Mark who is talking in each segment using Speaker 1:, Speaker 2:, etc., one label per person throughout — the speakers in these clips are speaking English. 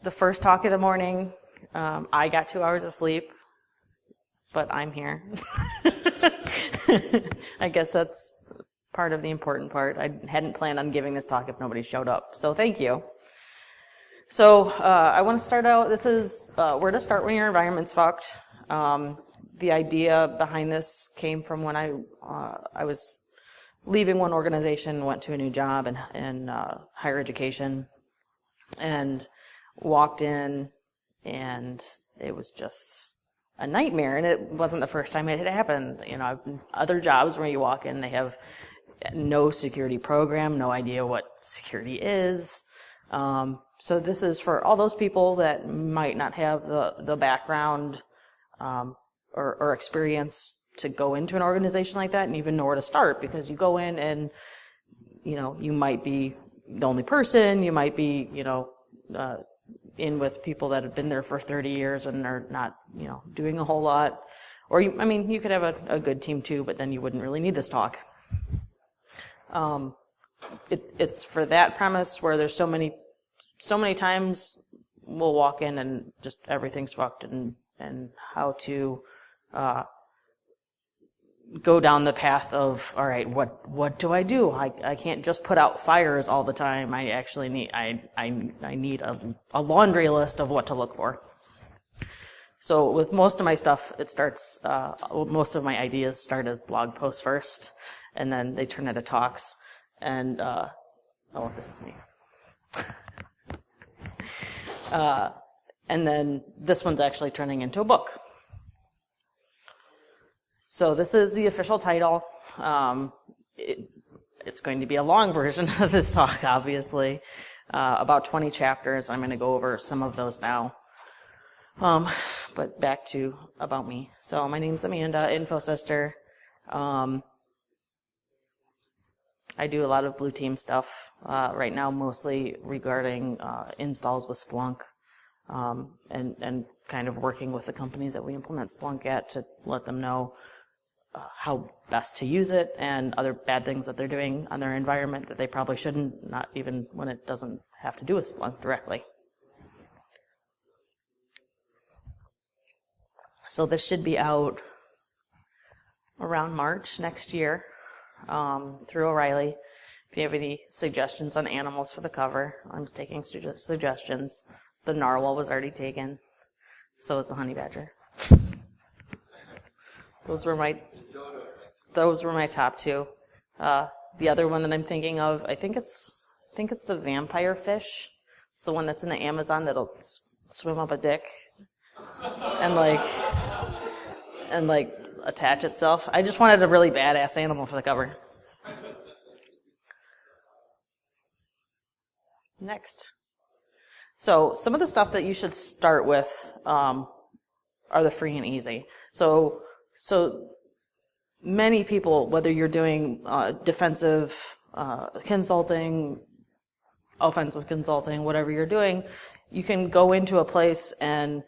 Speaker 1: the first talk of the morning. I got 2 hours of sleep, but I'm here. I guess that's part of the important part. I hadn't planned on giving this talk if nobody showed up, so thank you. So I want to start out, this is where to start when your environment's fucked. The idea behind this came from when I was leaving one organization, went to a new job in higher education, and walked in, and it was just a nightmare. And it wasn't the first time it had happened. You know, other jobs where you walk in, they have no security program, no idea what security is. So this is for all those people that might not have the background or experience to go into an organization like that and even know where to start, because you go in and, you know, you might be the only person, you might be, you know, in with people that have been there for 30 years and are not, you know, doing a whole lot. Or, you could have a good team too, but then you wouldn't really need this talk. It's for that premise where there's so many times we'll walk in and just everything's fucked, and how to go down the path of, all right, what do? I can't just put out fires all the time. I actually need I need a laundry list of what to look for. So with most of my stuff, it starts most of my ideas start as blog posts first, and then they turn into talks. And this is me. And then this one's actually turning into a book. So this is the official title. It's going to be a long version of this talk, obviously. About 20 chapters. I'm going to go over some of those now. But back to about me. So my name's Amanda, InfoSystir. I do a lot of blue team stuff right now, mostly regarding installs with Splunk, and kind of working with the companies that we implement Splunk at to let them know how best to use it and other bad things that they're doing on their environment that they probably shouldn't, not even when it doesn't have to do with Splunk directly. So this should be out around March next year. Through O'Reilly. If you have any suggestions on animals for the cover, I'm taking suggestions. The narwhal was already taken. So is the honey badger. Those were my top two. The other one that I'm thinking of, I think it's the vampire fish. It's the one that's in the Amazon that'll swim up a dick and attach itself. I just wanted a really badass animal for the cover. Next. So some of the stuff that you should start with are the free and easy. So many people, whether you're doing defensive consulting, offensive consulting, whatever you're doing, you can go into a place and,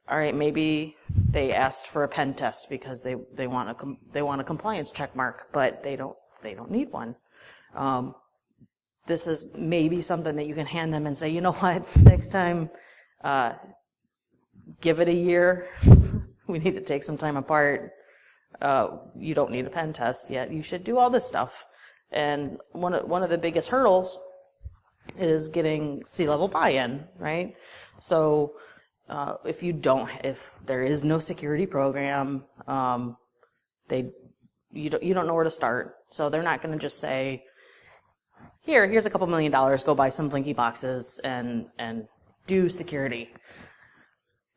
Speaker 1: all right, maybe they asked for a pen test because they want a compliance check mark, but they don't need one. This is maybe something that you can hand them and say, you know what, next time, give it a year. We need to take some time apart. You don't need a pen test yet. You should do all this stuff. And one of the biggest hurdles is getting C-level buy-in, right? So if there is no security program, you don't know where to start. So they're not going to just say, here's a couple $1 million, go buy some Blinky boxes and do security.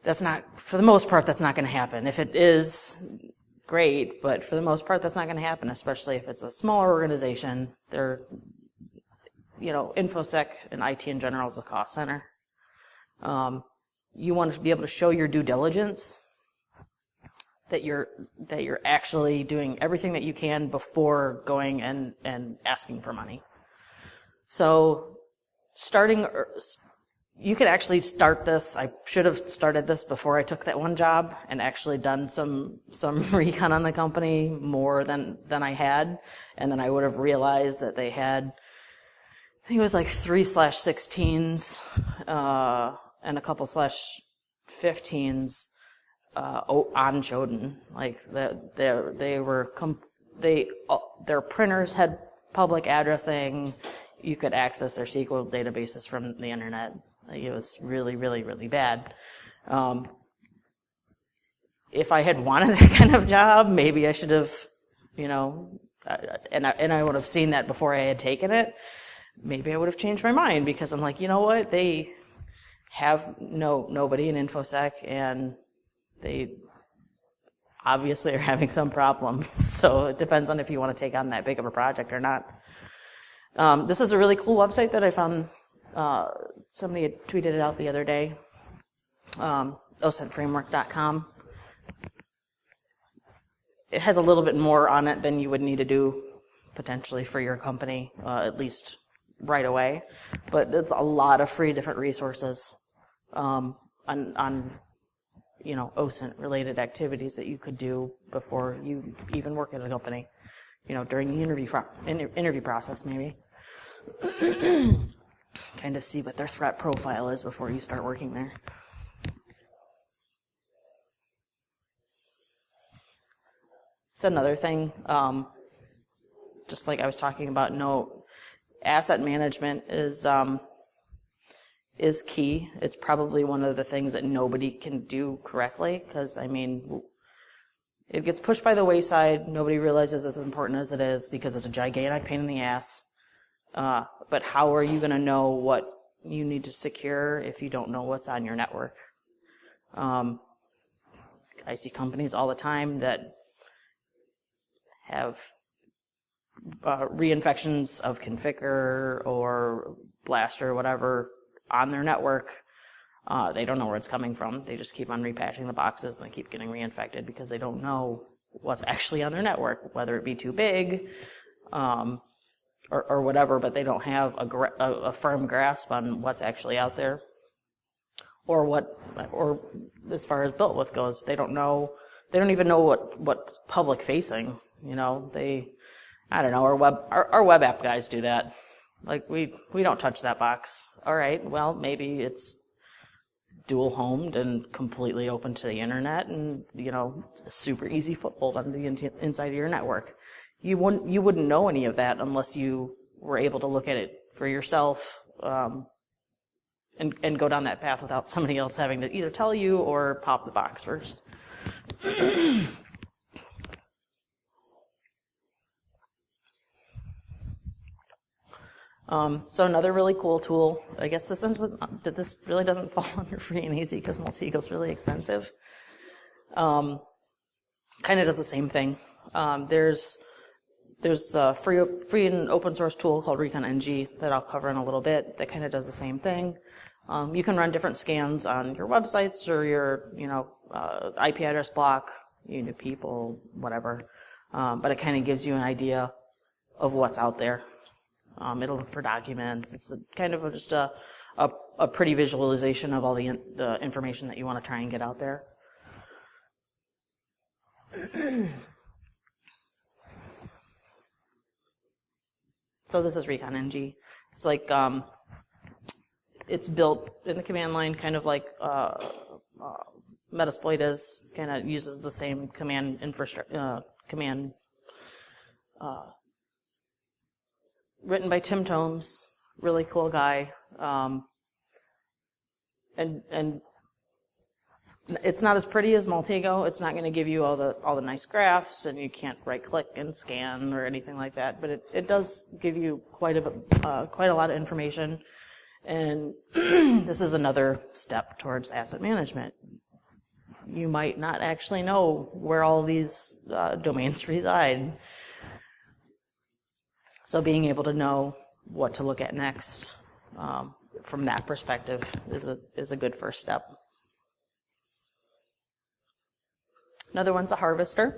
Speaker 1: That's not, for the most part, that's not going to happen. If it is, great, but for the most part, that's not going to happen, especially if it's a smaller organization. They're, InfoSec and IT in general is a cost center. You want to be able to show your due diligence, that you're actually doing everything that you can before going and asking for money. So you could actually start this. I should have started this before I took that one job and actually done some recon on the company more than I had, and then I would have realized that they had think it was like 3/16s, and a couple /15s, on Joden. Like, their printers had public addressing. You could access their SQL databases from the internet. Like, it was really, really, really bad. If I had wanted that kind of job, maybe I should have, and I would have seen that before I had taken it. Maybe I would have changed my mind, because I'm like, you know what? They have nobody in InfoSec, and they obviously are having some problems. So it depends on if you want to take on that big of a project or not. This is a really cool website that I found. Somebody had tweeted it out the other day. OSINTframework.com. It has a little bit more on it than you would need to do potentially for your company, at least right away. But there's a lot of free different resources on OSINT related activities that you could do before you even work at a company. During the interview process, maybe. Kind of see what their threat profile is before you start working there. It's another thing, just like I was talking about, asset management is key. It's probably one of the things that nobody can do correctly, because, it gets pushed by the wayside. Nobody realizes it's as important as it is, because it's a gigantic pain in the ass. But how are you going to know what you need to secure if you don't know what's on your network? I see companies all the time that have reinfections of Configure or Blast or whatever on their network. They don't know where it's coming from. They just keep on repatching the boxes, and they keep getting reinfected because they don't know what's actually on their network, whether it be too big or whatever, but they don't have a firm grasp on what's actually out there, or as far as built with goes, they don't even know what's public facing. I don't know, our web app guys do that. Like, we don't touch that box. All right, well, maybe it's dual homed and completely open to the internet, and a super easy foothold onto the inside of your network. You wouldn't know any of that unless you were able to look at it for yourself, and go down that path without somebody else having to either tell you or pop the box first. So another really cool tool, I guess this really doesn't fall under free and easy because Maltego's really expensive. Kind of does the same thing. There's a free and open source tool called Recon-ng that I'll cover in a little bit that kind of does the same thing. You can run different scans on your websites or your IP address block, people, whatever. But it kind of gives you an idea of what's out there. It'll look for documents. It's just a pretty visualization of all the information that you want to try and get out there. So this is Recon-ng. It's like it's built in the command line, kind of like Metasploit is. Kind of uses the same command infrastructure. Written by Tim Tomes, really cool guy, and it's not as pretty as Maltego. It's not going to give you all the nice graphs, and you can't right-click and scan or anything like that. But it does give you quite a lot of information, and this is another step towards asset management. You might not actually know where all these domains reside. So being able to know what to look at next from that perspective is a good first step. Another one's TheHarvester.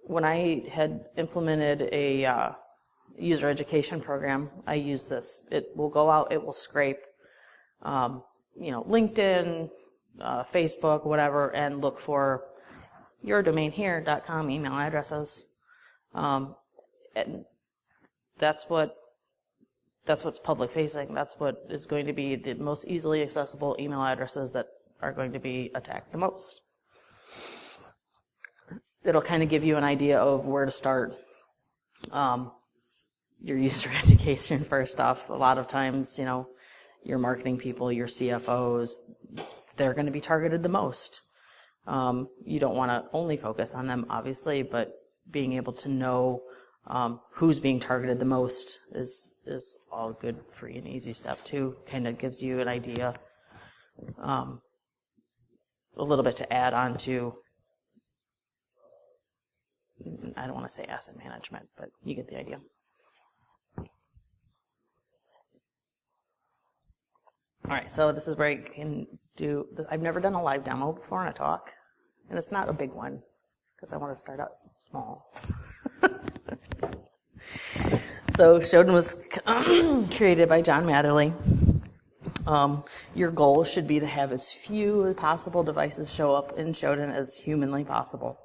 Speaker 1: When I had implemented a user education program, I used this. It will go out, it will scrape, LinkedIn, Facebook, whatever, and look for yourdomainhere.com email addresses. And that's what's public facing. That's what is going to be the most easily accessible email addresses that are going to be attacked the most. It'll kind of give you an idea of where to start your user education first off. A lot of times, your marketing people, your CFOs, they're going to be targeted the most. You don't want to only focus on them, obviously, but being able to know who's being targeted the most is all good, free, and easy step too. Kind of gives you an idea, a little bit to add on to, I don't want to say asset management, but you get the idea. All right, so this is where I can do this. I've never done a live demo before in a talk, and it's not a big one because I want to start out small. So Shodan was created by John Matherly. Your goal should be to have as few as possible devices show up in Shodan as humanly possible.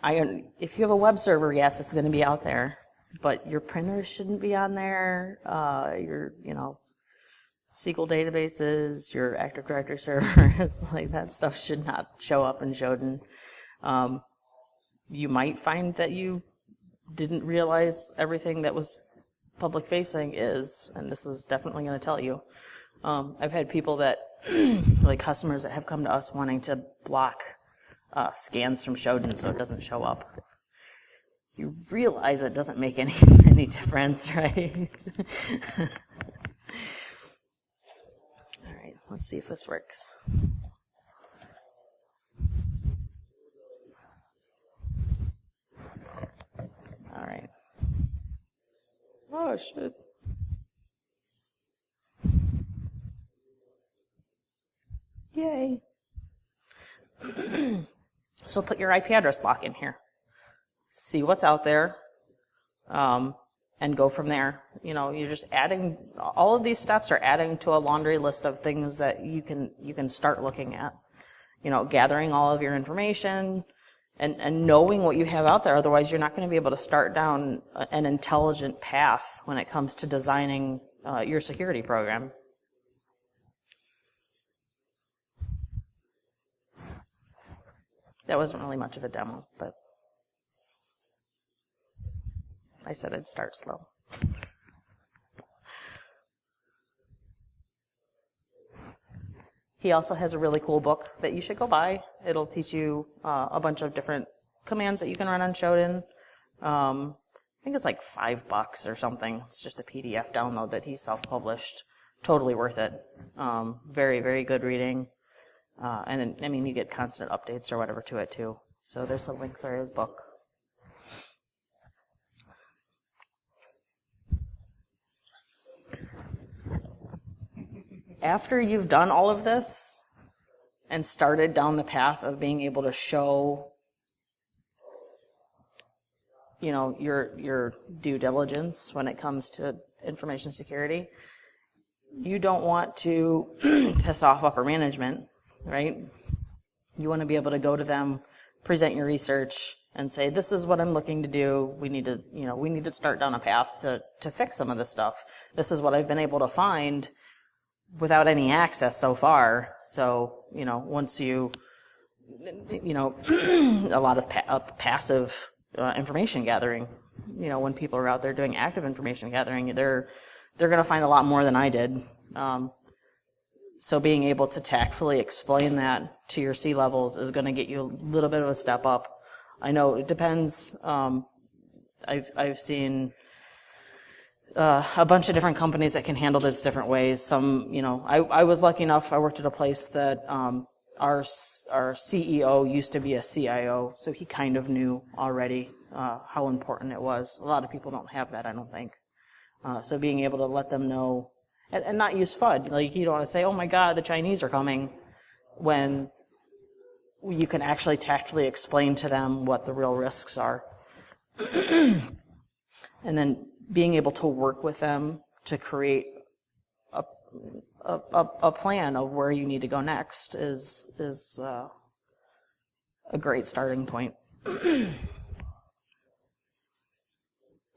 Speaker 1: If you have a web server, yes, it's going to be out there, but your printers shouldn't be on there. Your SQL databases, your Active Directory servers, like that stuff should not show up in Shodan. You might find that you didn't realize everything that was public facing is, and this is definitely going to tell you. I've had people that, like customers that have come to us wanting to block scans from Shodan so it doesn't show up. You realize it doesn't make any difference, right? All right, let's see if this works. All right. Oh, shit. Yay. So put your IP address block in here. See what's out there, and go from there. You're just adding, all of these steps are adding to a laundry list of things that you can start looking at. Gathering all of your information and knowing what you have out there. Otherwise, you're not going to be able to start down an intelligent path when it comes to designing your security program. That wasn't really much of a demo, but I said I'd start slow. He also has a really cool book that you should go buy. It'll teach you a bunch of different commands that you can run on Shodan. I think it's like $5 or something. It's just a PDF download that he self-published. Totally worth it. Very, very good reading. And you get constant updates or whatever to it too. So there's a link for his book. After you've done all of this and started down the path of being able to show, your due diligence when it comes to information security, you don't want to piss off upper management, right? You want to be able to go to them, present your research, and say, this is what I'm looking to do. We need to start down a path to fix some of this stuff. This is what I've been able to find without any access so far. So, once a lot of passive information gathering, when people are out there doing active information gathering, they're going to find a lot more than I did. So being able to tactfully explain that to your C-levels is going to get you a little bit of a step up. I know it depends. I've seen a bunch of different companies that can handle this different ways. Some, I was lucky enough, I worked at a place that our CEO used to be a CIO, so he kind of knew already how important it was. A lot of people don't have that, I don't think. So being able to let them know, and not use FUD. Like, you don't want to say, oh my God, the Chinese are coming, when you can actually tactfully explain to them what the real risks are. And then being able to work with them to create a plan of where you need to go next is a great starting point.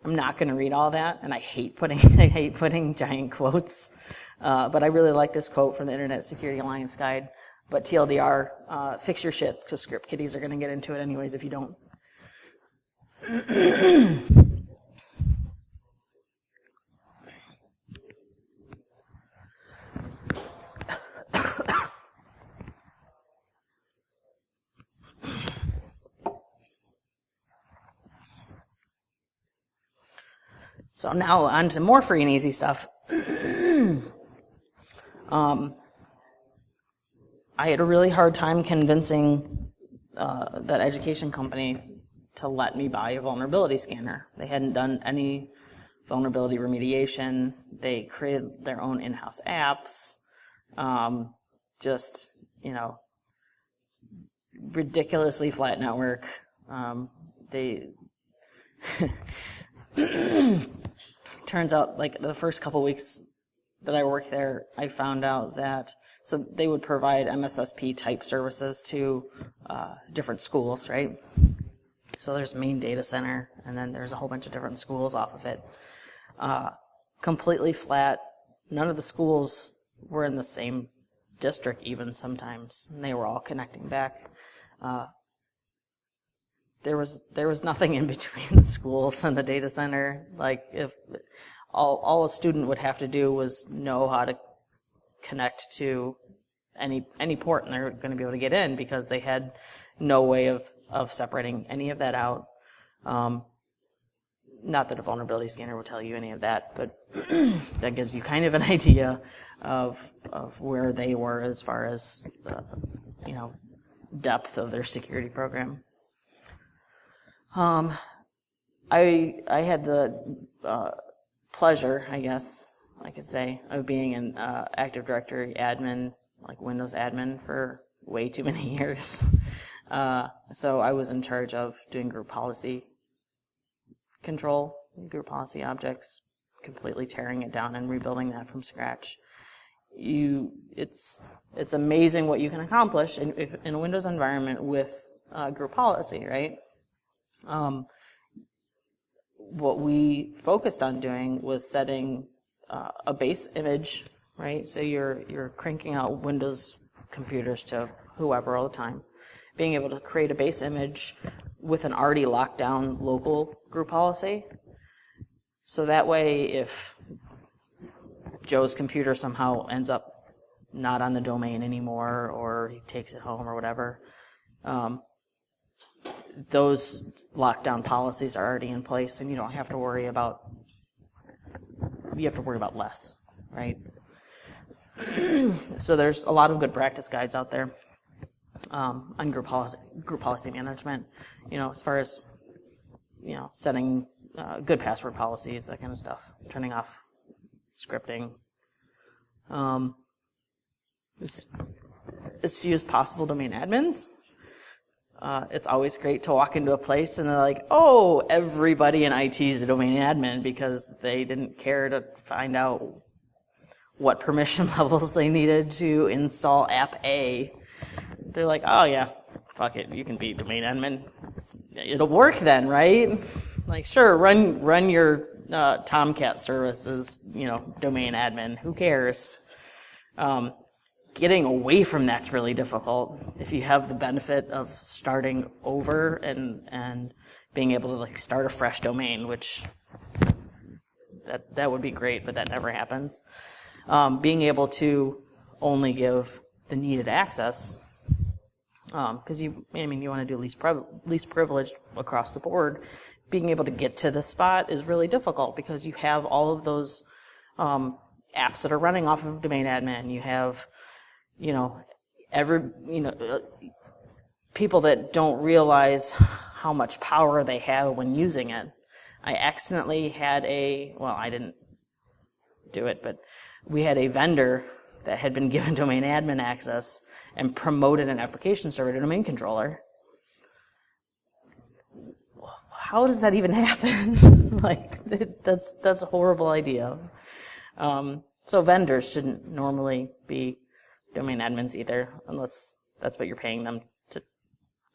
Speaker 1: I'm not going to read all that, and I hate putting giant quotes. But I really like this quote from the Internet Security Alliance Guide. But TLDR, fix your shit, because script kiddies are going to get into it anyways if you don't. So now on to more free and easy stuff. I had a really hard time convincing that education company to let me buy a vulnerability scanner. They hadn't done any vulnerability remediation. They created their own in-house apps. Just, you know, ridiculously flat network. They turns out, like, the first couple weeks that I worked there, I found out that, so they would provide MSSP type services to different schools, right? So there's a main data center, and then there's a whole bunch of different schools off of it. Completely flat. None of the schools were in the same district even sometimes, and they were all connecting back. There was nothing in between the schools and the data center. Like, if all a student would have to do was know how to connect to any port, and they're going to be able to get in because they had no way of separating any of that out. Not that a vulnerability scanner will tell you any of that, but that gives you kind of an idea of where they were as far as you know, depth of their security program. I had the pleasure, I guess I could say, of being an Active Directory admin, like Windows admin, for way too many years. So I was in charge of doing group policy control, group policy objects, completely tearing it down and rebuilding that from scratch. It's amazing what you can accomplish in a Windows environment with group policy, right? What we focused on doing was setting a base image, right? So you're cranking out Windows computers to whoever all the time. Being able to create a base image with an already locked down local group policy. So that way, if Joe's computer somehow ends up not on the domain anymore, or he takes it home or whatever, those lockdown policies are already in place, and you don't have to worry about, you have to worry about less, right? So there's a lot of good practice guides out there on group policy management, you know, as far as, you know, setting good password policies, that kind of stuff, turning off scripting. As few as possible domain admins. It's always great to walk into a place and they're like, oh, everybody in IT is a domain admin, because they didn't care to find out what permission levels they needed to install app A. They're like, oh yeah, fuck it, you can be domain admin. It'll work then, right? Like, sure, run your Tomcat service as, you know, domain admin. Who cares? Getting away from that's really difficult. If you have the benefit of starting over and being able to, like, start a fresh domain, which that would be great, but that never happens. Being able to only give the needed access, because you want to do least privileged across the board. Being able to get to the spot is really difficult because you have all of those apps that are running off of domain admin. You have, you know, people that don't realize how much power they have when using it. I accidentally had I didn't do it, but we had a vendor that had been given domain admin access and promoted an application server to domain controller. How does that even happen? Like, that's a horrible idea. So vendors shouldn't normally be domain admins either, unless that's what you're paying them to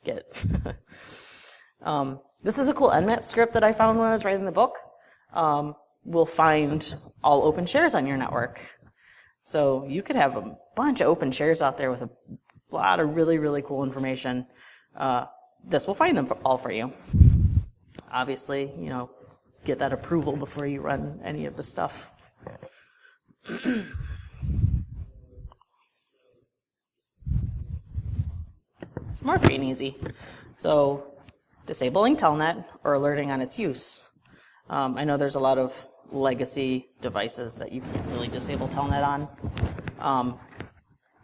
Speaker 1: get. This is a cool nmat script that I found when I was writing the book. will find all open shares on your network. So you could have a bunch of open shares out there with a lot of really, really cool information. This will find them all for you. Obviously, get that approval before you run any of the stuff. It's more free and easy. So disabling Telnet or alerting on its use. I know there's a lot of legacy devices that you can't really disable Telnet on,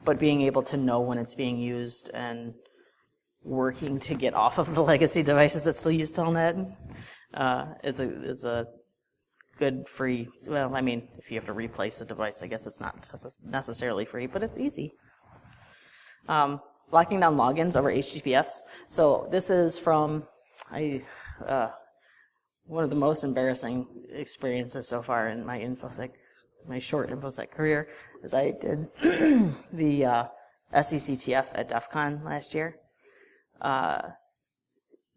Speaker 1: but being able to know when it's being used and working to get off of the legacy devices that still use Telnet is a good free. Well, I mean, if you have to replace a device, I guess it's not necessarily free, but it's easy. Locking down logins over HTTPS. So this is from one of the most embarrassing experiences so far in my short InfoSec career, is I did the SECTF at DEF CON last year.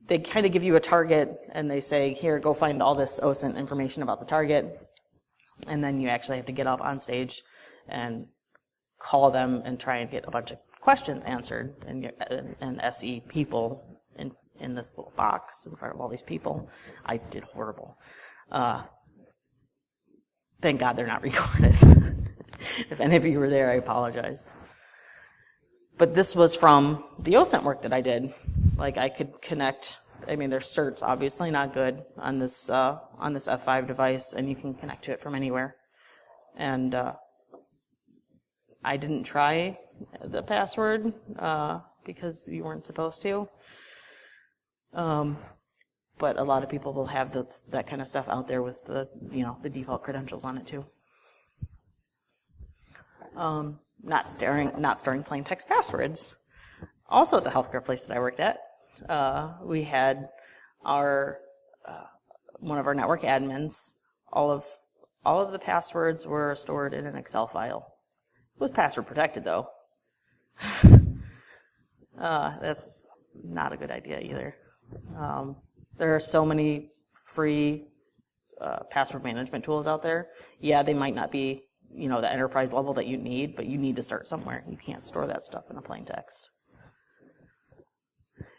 Speaker 1: They kind of give you a target and they say, here, go find all this OSINT information about the target. And then you actually have to get up on stage and call them and try and get a bunch of questions answered. And SE people in this little box in front of all these people. I did horrible. Thank God they're not recorded. If any of you were there, I apologize. But this was from the OSINT work that I did. Like, I could connect, I mean, their cert's obviously not good on this F5 device, and you can connect to it from anywhere. And I didn't try the password because you weren't supposed to. But a lot of people will have that kind of stuff out there with the default credentials on it too. Not storing plain text passwords. Also at the healthcare place that I worked at, we had one of our network admins. All of the passwords were stored in an Excel file. It was password protected though. That's not a good idea either. There are so many free password management tools out there. Yeah, they might not be, the enterprise level that you need, but you need to start somewhere. You can't store that stuff in a plain text.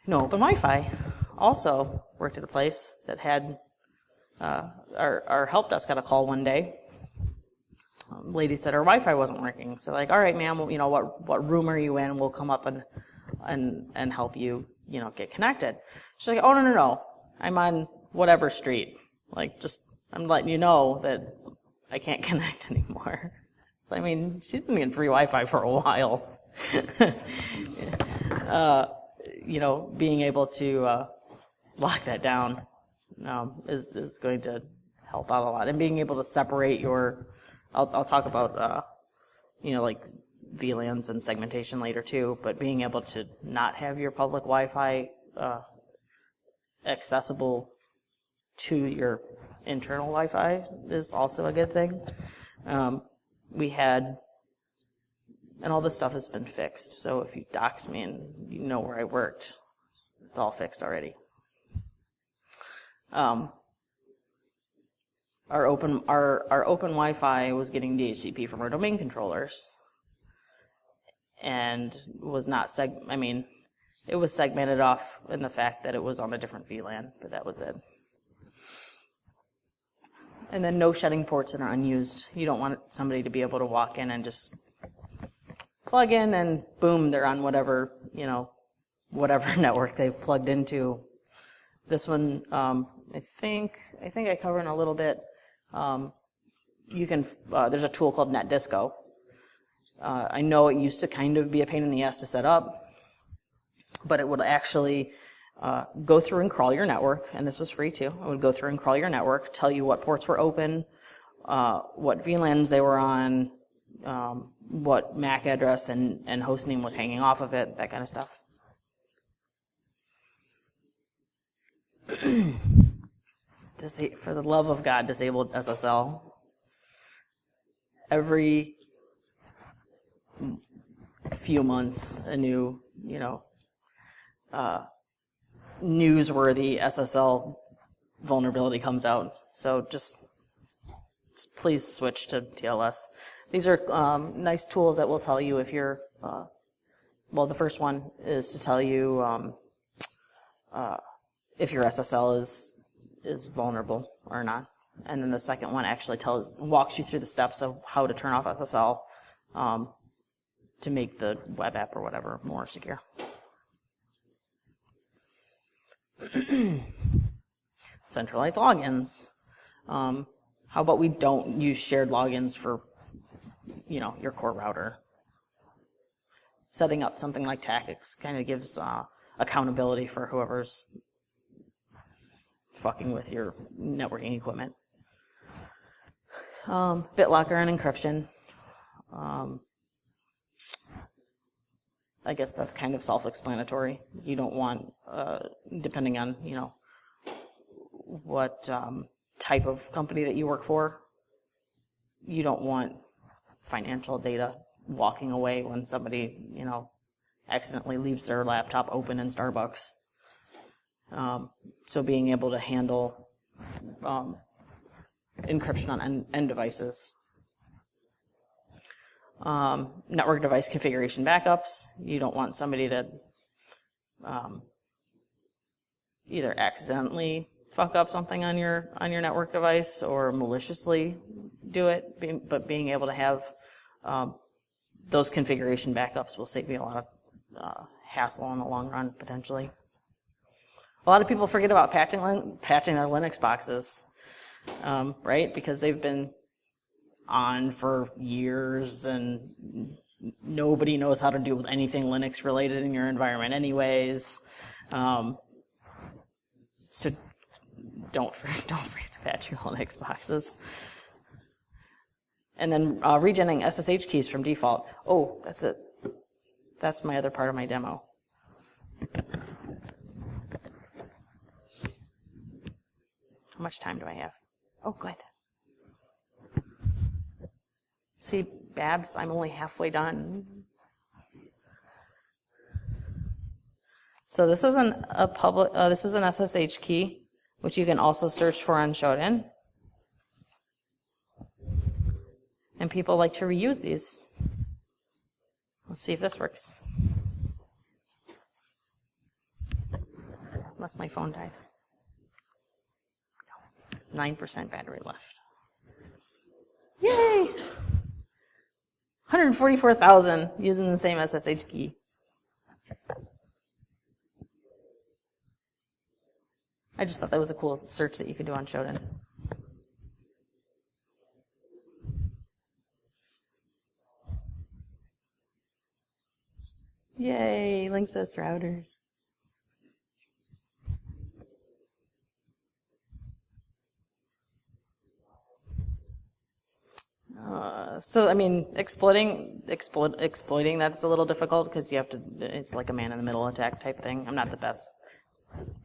Speaker 1: No open Wi-Fi. Also worked at a place that had our help desk got a call one day. Lady said her Wi-Fi wasn't working. So like, all right, ma'am, what room are you in? We'll come up and help you, get connected. She's like, oh, no. I'm on whatever street. Like, I'm letting you know that I can't connect anymore. So, I mean, she's been getting free Wi-Fi for a while. Being able to lock that down is going to help out a lot. And being able to separate I'll talk about, like VLANs and segmentation later too, but being able to not have your public Wi-Fi accessible to your internal Wi-Fi is also a good thing. And all this stuff has been fixed, so if you dox me and you know where I worked, it's all fixed already. Our open Wi-Fi was getting DHCP from our domain controllers, and was not it was segmented off in the fact that it was on a different VLAN, but that was it. And then no shedding ports that are unused. You don't want somebody to be able to walk in and just plug in and boom, they're on whatever network they've plugged into. This one, I think I covered in a little bit. There's a tool called NetDisco. I know it used to kind of be a pain in the ass to set up, but it would actually go through and crawl your network, and this was free too. It would go through and crawl your network, tell you what ports were open, what VLANs they were on, what MAC address and host name was hanging off of it, that kind of stuff. For the love of God, disabled SSL. Every few months, a new, newsworthy SSL vulnerability comes out. So just please switch to TLS. These are nice tools that will tell you if you're, well, the first one is to tell you if your SSL is vulnerable or not. And then the second one actually walks you through the steps of how to turn off SSL to make the web app or whatever more secure. Centralized logins. How about we don't use shared logins for, your core router? Setting up something like TACX kind of gives accountability for whoever's fucking with your networking equipment. BitLocker and encryption. I guess that's kind of self-explanatory. You don't want, depending on, what type of company that you work for, you don't want financial data walking away when somebody, accidentally leaves their laptop open in Starbucks. So being able to handle encryption on end devices. Network device configuration backups. You don't want somebody to either accidentally fuck up something on your network device or maliciously do it, but being able to have those configuration backups will save you a lot of hassle in the long run, potentially. A lot of people forget about patching their Linux boxes, right? Because they've been on for years and nobody knows how to do anything Linux related in your environment anyways. So don't forget to patch your Linux boxes. And then regenning SSH keys from default. Oh, that's it. That's my other part of my demo. How much time do I have? Oh, good. See, Babs, I'm only halfway done. So this is this is an SSH key, which you can also search for on Shodan. And people like to reuse these. Let's see if this works. Unless my phone died. 9% battery left. Yay! 144,000 using the same SSH key. I just thought that was a cool search that you could do on Shodan. Yay, Linksys routers. So I mean, exploiting that's a little difficult because you have to. It's like a man-in-the-middle attack type thing. I'm not the best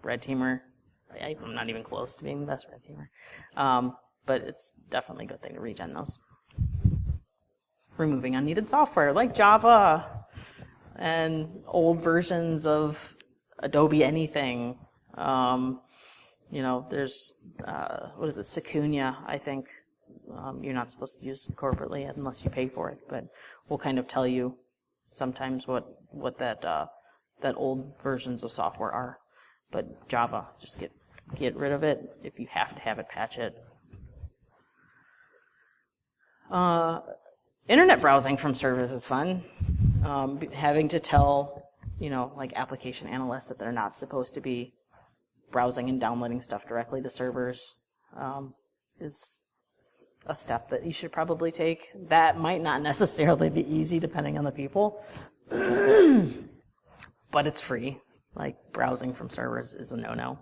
Speaker 1: red teamer. I'm not even close to being the best red teamer. But it's definitely a good thing to regen those. Removing unneeded software like Java and old versions of Adobe anything. There's what is it, Secunia, I think. You're not supposed to use corporately unless you pay for it, but we'll kind of tell you sometimes what that old versions of software are. But Java, just get rid of it. If you have to have it, patch it. Internet browsing from servers is fun. Having to tell, like application analysts that they're not supposed to be browsing and downloading stuff directly to servers is a step that you should probably take. That might not necessarily be easy depending on the people, but it's free. Like browsing from servers is a no-no.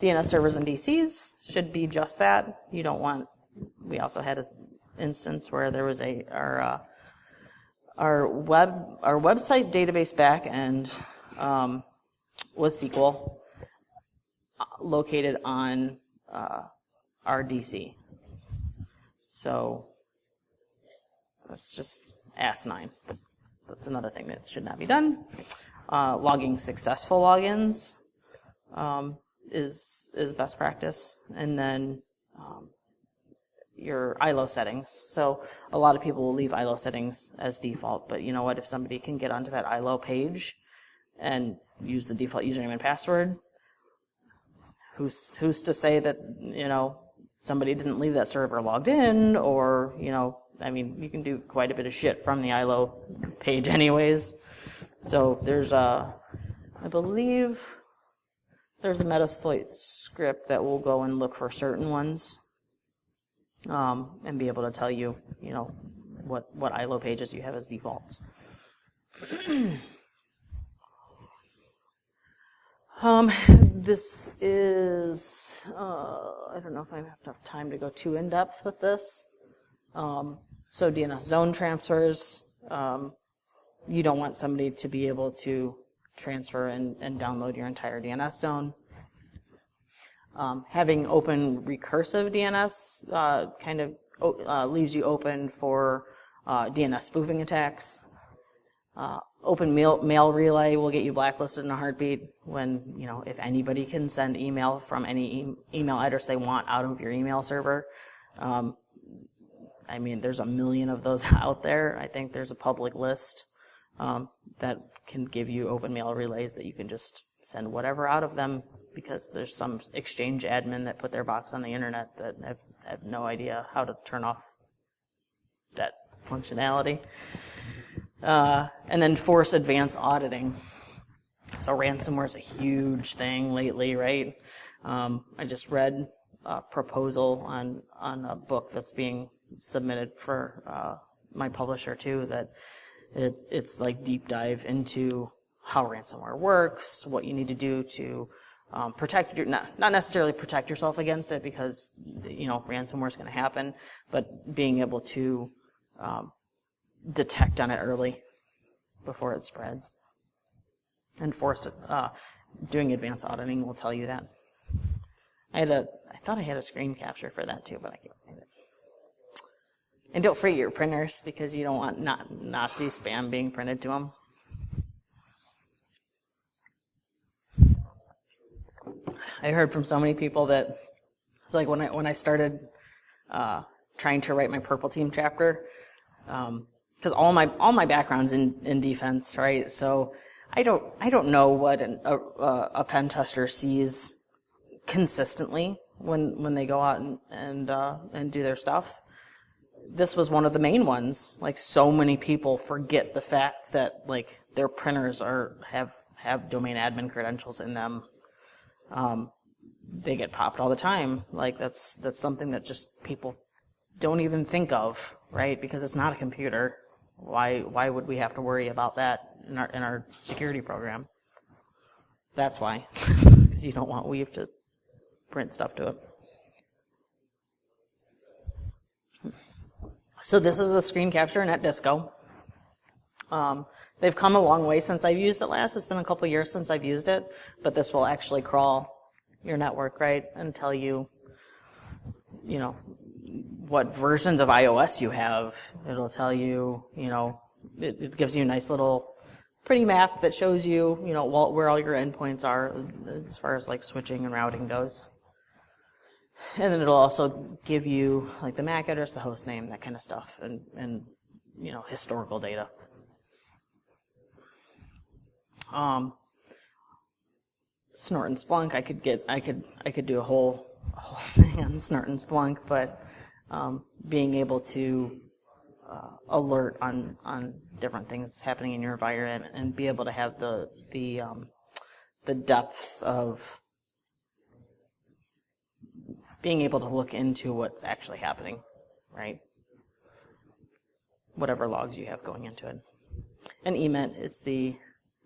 Speaker 1: DNS servers and DCs should be just that. You don't want. We also had an instance where there was our website database backend was SQL located on our DC. So that's just asinine, but that's another thing that should not be done. Logging successful logins. is best practice, and then your ILO settings. So a lot of people will leave ILO settings as default, but you know what? If somebody can get onto that ILO page and use the default username and password, who's to say that, you know, somebody didn't leave that server logged in, or, you know, I mean, you can do quite a bit of shit from the ILO page anyways. So there's I believe there's a Metasploit script that will go and look for certain ones, and be able to tell you, you know, what ILO pages you have as defaults. This is, I don't know if I have enough time to go too in-depth with this. So DNS zone transfers, you don't want somebody to be able to transfer and download your entire DNS zone. Having open recursive DNS kind of leaves you open for DNS spoofing attacks. Open mail relay will get you blacklisted in a heartbeat when, you know, if anybody can send email from any email address they want out of your email server. I mean, there's a million of those out there. I think there's a public list that can give you open mail relays that you can just send whatever out of them, because there's some exchange admin that put their box on the internet that have no idea how to turn off that functionality. And then force advanced auditing. So ransomware is a huge thing lately, right? I just read a proposal on a book that's being submitted for my publisher too, that it's like deep dive into how ransomware works, what you need to do to protect your, not necessarily protect yourself against it, because, you know, ransomware is going to happen, but being able to detect on it early before it spreads. And doing advanced auditing will tell you that. I thought I had a screen capture for that too, but I can't find it. And don't forget your printers, because you don't want Nazi spam being printed to them. I heard from so many people that it's like when I started trying to write my Purple Team chapter, because all my background's in defense, right? So I don't know what a pen tester sees consistently when they go out and do their stuff. This was one of the main ones. Like, so many people forget the fact that, like, their printers have domain admin credentials in them. They get popped all the time. Like, that's something that just people don't even think of, right? Because it's not a computer. Why would we have to worry about that in our security program? That's why, because you don't want Weave to print stuff to it. So this is a screen capture in NetDisco. They've come a long way since I've used it last. It's been a couple years since I've used it, but this will actually crawl your network, right, and tell you, you know, what versions of iOS you have. It'll tell you, you know, it gives you a nice little pretty map that shows you, you know, where all your endpoints are as far as like switching and routing goes. And then it'll also give you like the MAC address, the host name, that kind of stuff, and you know, historical data. Snort and Splunk, I could do a whole thing on Snort and Splunk, but being able to alert on different things happening in your environment and be able to have the depth of being able to look into what's actually happening, right? Whatever logs you have going into it. And EMIT, it's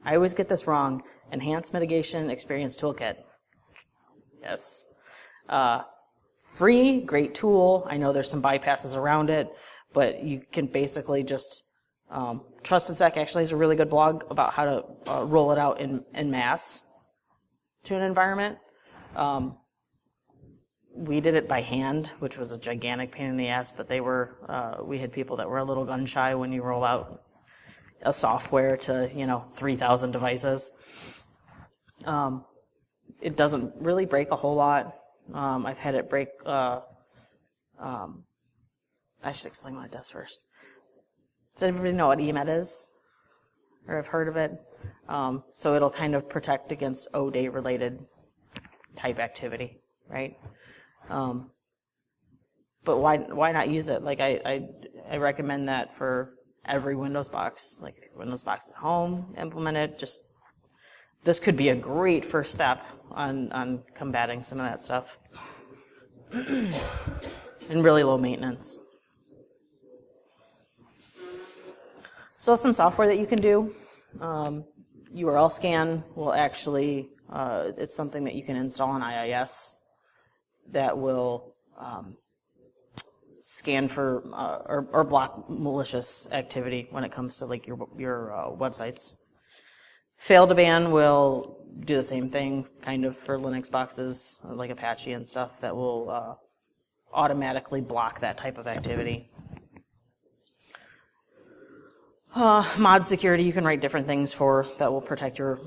Speaker 1: I always get this wrong, Enhanced Mitigation Experience Toolkit. Yes. Free, great tool. I know there's some bypasses around it, but you can basically just, TrustedSec actually has a really good blog about how to roll it out in mass to an environment. We did it by hand, which was a gigantic pain in the ass, but we had people that were a little gun shy when you roll out a software to, 3,000 devices. It doesn't really break a whole lot. I've had it break, I should explain what it does first. Does everybody know what EMET is? Or have heard of it? So it'll kind of protect against O-day related type activity, right? But why not use it? Like I recommend that for every Windows box. Like Windows box at home, implement it. This could be a great first step on combating some of that stuff. And really low maintenance. So some software that you can do. URL scan will actually, it's something that you can install on IIS that will scan for or block malicious activity when it comes to like your websites. Fail to ban will do the same thing, kind of for Linux boxes like Apache and stuff that will automatically block that type of activity. Mod security, you can write different things for that will protect your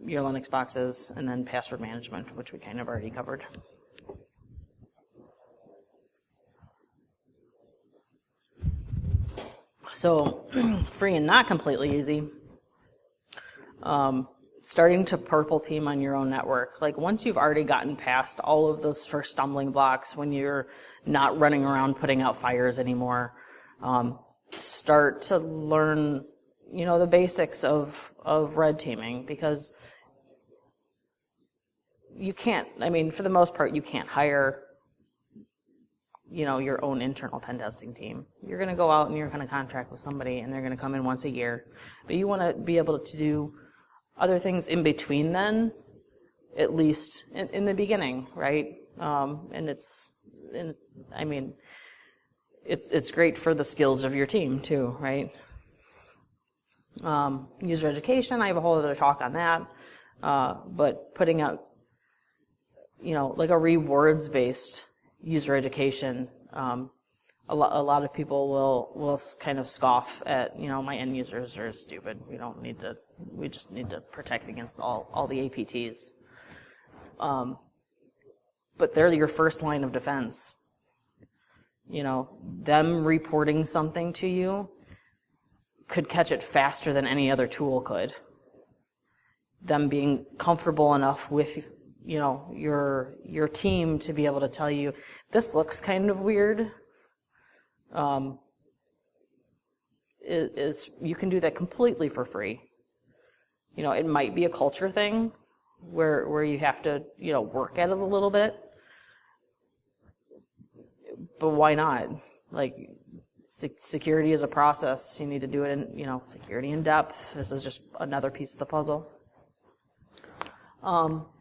Speaker 1: Linux boxes, and then password management, which we kind of already covered. So, free and not completely easy. Starting to purple team on your own network. Like once you've already gotten past all of those first stumbling blocks, when you're not running around putting out fires anymore, start to learn, the basics of red teaming, because you can't, for the most part, you can't hire, your own internal pen testing team. You're going to go out and you're going to contract with somebody and they're going to come in once a year. But you want to be able to do other things in between then, at least in the beginning, right? And it's great for the skills of your team too, right? User education, I have a whole other talk on that. But putting out, like a rewards-based user education, a lot of people will kind of scoff at, my end users are stupid. We just need to protect against all the APTs. But they're your first line of defense. Them reporting something to you could catch it faster than any other tool could. Them being comfortable enough with, your team to be able to tell you, this looks kind of weird. You can do that completely for free. It might be a culture thing where you have to, work at it a little bit. But why not? Like, security is a process. You need to do it in, security in depth. This is just another piece of the puzzle.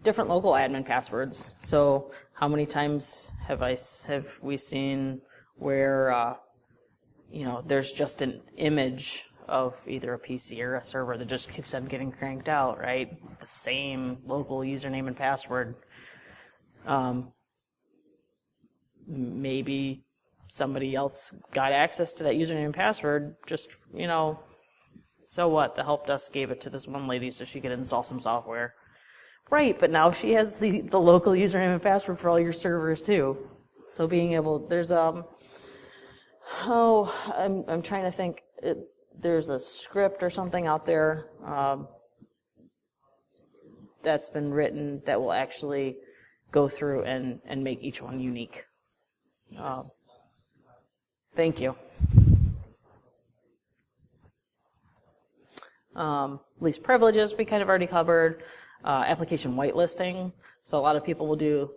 Speaker 1: Different local admin passwords. So how many times have we seen where, there's just an image of either a PC or a server that just keeps on getting cranked out, right? The same local username and password. Maybe somebody else got access to that username and password, just, so what? The help desk gave it to this one lady so she could install some software. Right, but now she has the local username and password for all your servers too. So being able, there's I'm trying to think. There's a script or something out there that's been written that will actually go through and make each one unique. Thank you. Least privileges we kind of already covered. Application whitelisting. So a lot of people will do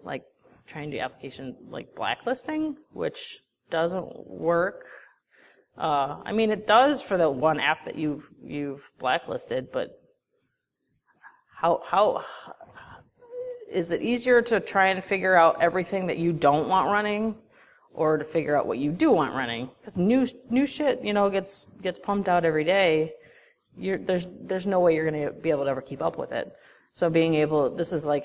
Speaker 1: try and do application blacklisting, which doesn't work. It does for the one app that you've blacklisted, but how is it easier to try and figure out everything that you don't want running, or to figure out what you do want running? Because new shit, gets pumped out every day. There's no way you're going to be able to ever keep up with it. So this is like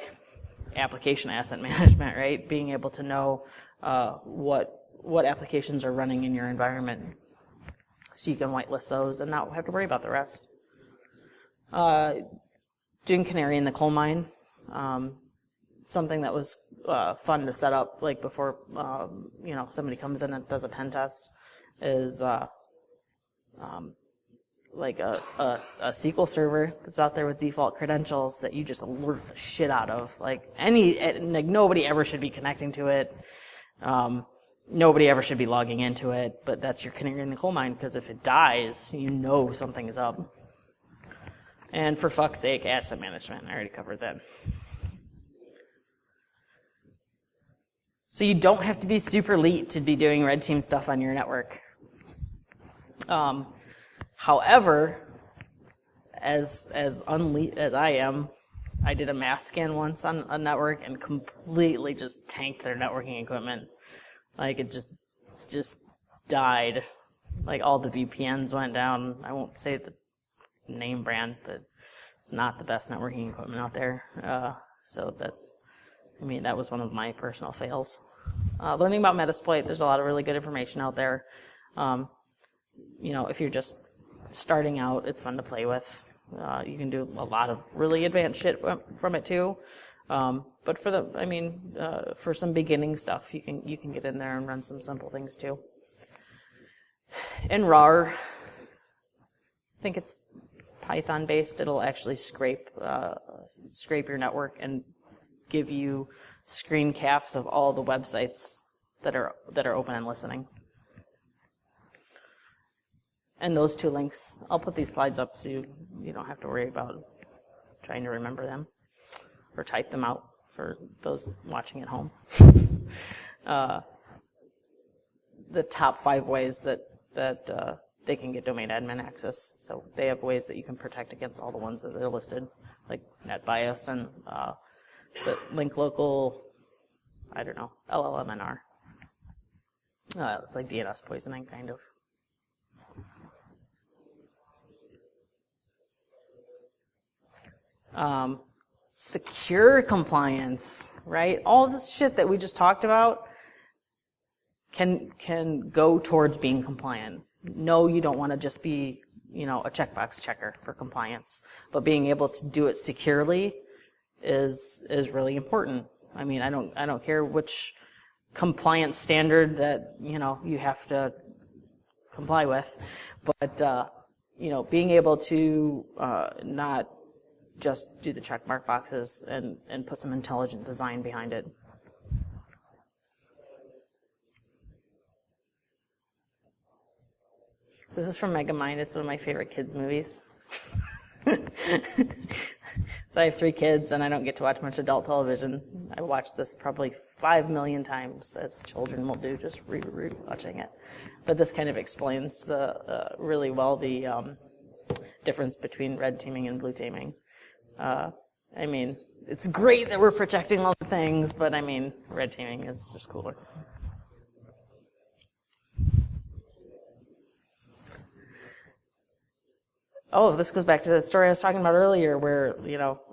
Speaker 1: application asset management, right? Being able to know what applications are running in your environment, so you can whitelist those and not have to worry about the rest. Doing canary in the coal mine. Something that was fun to set up, like before somebody comes in and does a pen test, is like a SQL server that's out there with default credentials that you just alert the shit out of. Like nobody ever should be connecting to it. Nobody ever should be logging into it, but that's your canary in the coal mine, because if it dies, you know something is up. And for fuck's sake, asset management. I already covered that. So you don't have to be super elite to be doing red team stuff on your network. However, as unelite as I am, I did a mass scan once on a network and completely just tanked their networking equipment. Like, it just died. Like, all the VPNs went down. I won't say the name brand, but it's not the best networking equipment out there. So that was one of my personal fails. Learning about Metasploit, there's a lot of really good information out there. If you're just starting out, it's fun to play with. You can do a lot of really advanced shit from it too. But for some beginning stuff, you can get in there and run some simple things too. In RAR, I think it's Python based. It'll actually scrape your network and give you screen caps of all the websites that are open and listening. And those two links, I'll put these slides up so you don't have to worry about trying to remember them or type them out for those watching at home. The top 5 ways that they can get domain admin access. So they have ways that you can protect against all the ones that are listed, like NetBIOS and link local, I don't know, LLMNR. It's like DNS poisoning, kind of. Secure compliance, right? All this shit that we just talked about can go towards being compliant. No, you don't want to just be, a checkbox checker for compliance, but being able to do it securely is really important. I don't care which compliance standard that, you have to comply with, but, being able to, not just do the checkmark boxes and put some intelligent design behind it. So this is from Megamind. It's one of my favorite kids' movies. So I have 3 kids, and I don't get to watch much adult television. I watched this probably 5 million times, as children will do, just re-watching it. But this kind of explains really well the difference between red teaming and blue teaming. It's great that we're protecting all the things, but red teaming is just cooler. Oh, this goes back to the story I was talking about earlier, where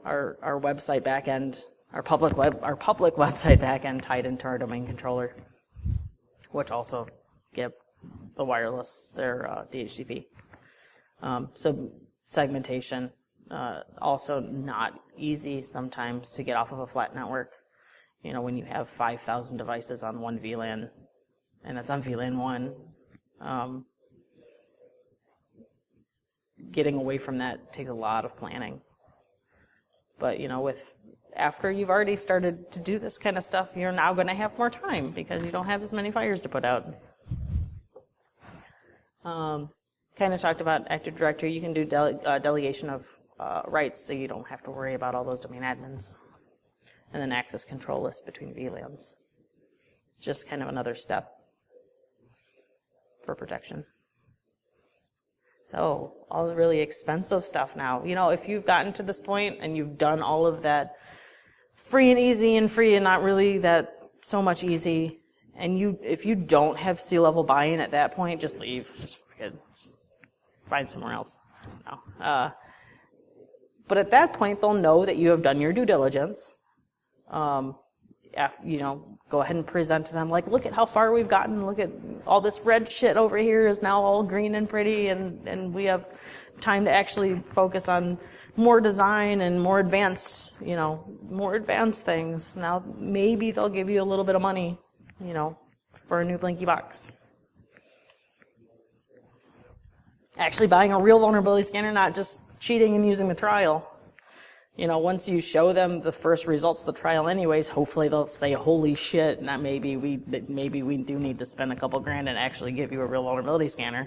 Speaker 1: our website backend, our public website backend tied into our domain controller, which also give the wireless their DHCP. So segmentation. Also not easy sometimes to get off of a flat network. When you have 5,000 devices on one VLAN, and it's on VLAN 1, getting away from that takes a lot of planning. But, after you've already started to do this kind of stuff, you're now going to have more time because you don't have as many fires to put out. Kind of talked about Active Directory. You can do delegation of rights, so you don't have to worry about all those domain admins. And then access control list between VLANs. It's just kind of another step for protection. So all the really expensive stuff now. If you've gotten to this point and you've done all of that free and not really that so much easy, and if you don't have C-level buy-in at that point, just leave. Just find somewhere else. No. But at that point, they'll know that you have done your due diligence, go ahead and present to them, like, look at how far we've gotten, look at all this red shit over here is now all green and pretty, and we have time to actually focus on more design and more advanced things. Now, maybe they'll give you a little bit of money, for a new Blinky box. Actually buying a real vulnerability scanner, not just cheating and using the trial. Once you show them the first results of the trial anyways, hopefully they'll say, holy shit, now maybe we do need to spend a couple grand and actually give you a real vulnerability scanner.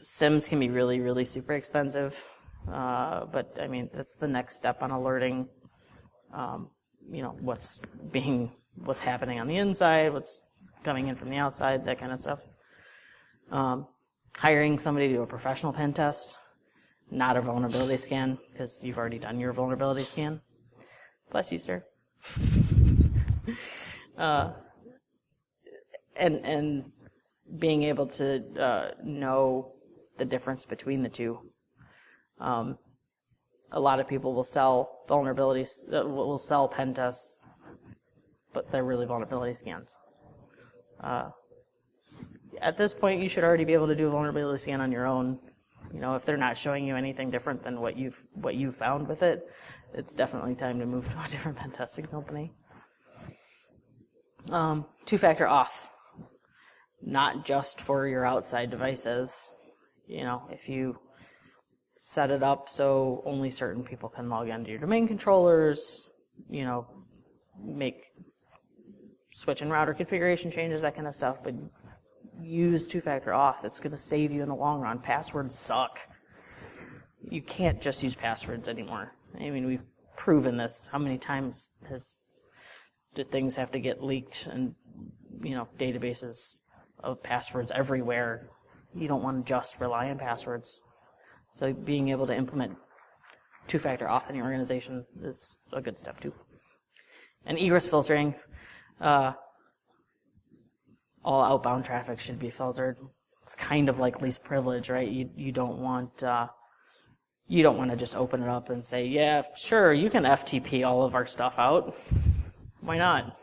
Speaker 1: SIMs can be really, really super expensive. But I mean, that's the next step on alerting, what's happening on the inside, what's coming in from the outside, that kind of stuff. Hiring somebody to do a professional pen test, not a vulnerability scan, because you've already done your vulnerability scan. Bless you, sir. And being able to know the difference between the two. A lot of people will sell vulnerabilities, will sell pen tests, but they're really vulnerability scans. At this point, you should already be able to do a vulnerability scan on your own. If they're not showing you anything different than what you've found with it, it's definitely time to move to a different pen testing company. Two-factor auth, not just for your outside devices. If you set it up so only certain people can log into your domain controllers, make switch and router configuration changes, that kind of stuff, but use two-factor auth. It's going to save you in the long run. Passwords suck. You can't just use passwords anymore. I mean, we've proven this. How many times did things have to get leaked and, databases of passwords everywhere? You don't want to just rely on passwords. So being able to implement two-factor auth in your organization is a good step too. And egress filtering. All outbound traffic should be filtered. It's kind of like least privilege, right? You don't want to just open it up and say, yeah, sure, you can FTP all of our stuff out. Why not?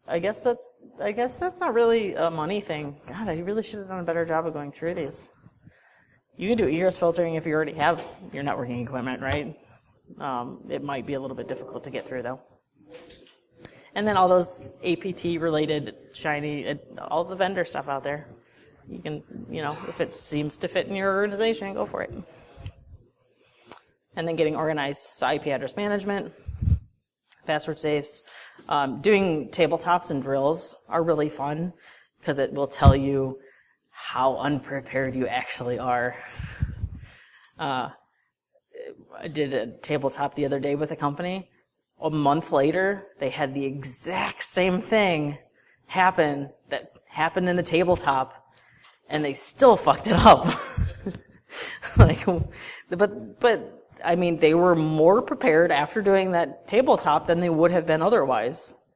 Speaker 1: I guess that's not really a money thing. God, I really should have done a better job of going through these. You can do egress filtering if you already have your networking equipment, right? It might be a little bit difficult to get through though. And then all those APT-related shiny, all the vendor stuff out there. You can, if it seems to fit in your organization, go for it. And then getting organized. So IP address management, password safes. Doing tabletops and drills are really fun because it will tell you how unprepared you actually are. I did a tabletop the other day with a company. A month later, they had the exact same thing happen that happened in the tabletop, and they still fucked it up. But I mean, they were more prepared after doing that tabletop than they would have been otherwise.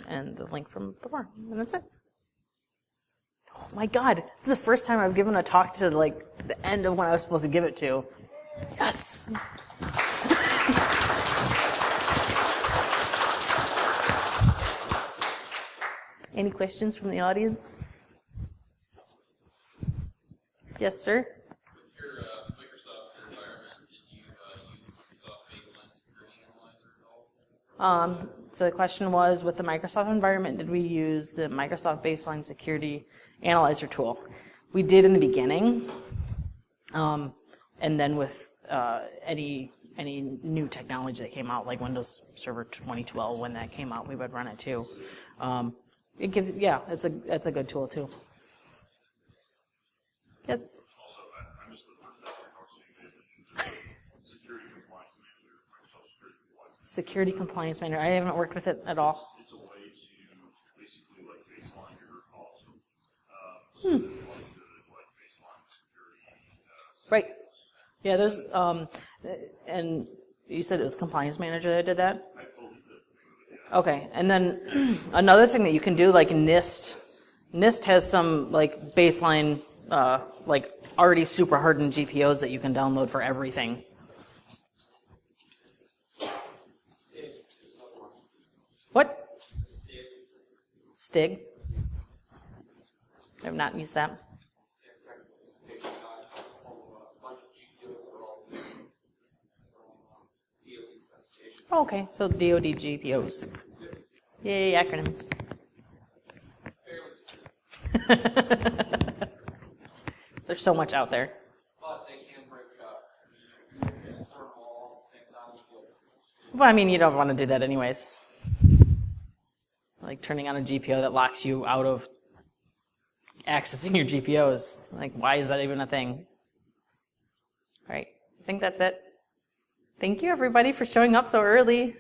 Speaker 1: And the link from before, and that's it. Oh my God, this is the first time I've given a talk to the end of when I was supposed to give it to. Yes! Any questions from the audience? Yes, sir?
Speaker 2: With your Microsoft environment, did you use Microsoft Baseline Security Analyzer at all?
Speaker 1: So the question was, with the Microsoft environment, did we use the Microsoft Baseline Security Analyzer tool? We did in the beginning, and then with any new technology that came out, like Windows Server 2012, when that came out, we would run it too. It's a good tool too. Yes.
Speaker 3: Also, I missed the first security compliance manager, Microsoft security compliance.
Speaker 1: Security compliance manager. I haven't worked with it at all.
Speaker 3: It's a way to basically baseline your calls. So baseline security.
Speaker 1: Right. Yeah, there's and you said it was compliance manager that did that?
Speaker 3: I believe that's the name of it, yeah.
Speaker 1: Okay. And then another thing that you can do, like NIST has some baseline like already super hardened GPOs that you can download for everything. What? Stig? I have not used that. Oh, okay, so DoD GPOs. Yay, acronyms. There's so much out there.
Speaker 2: But they can break turn all at the same time.
Speaker 1: Well, I mean, you don't want to do that anyways. Like turning on a GPO that locks you out of accessing your GPOs. Like, why is that even a thing? All right, I think that's it. Thank you, everybody, for showing up so early.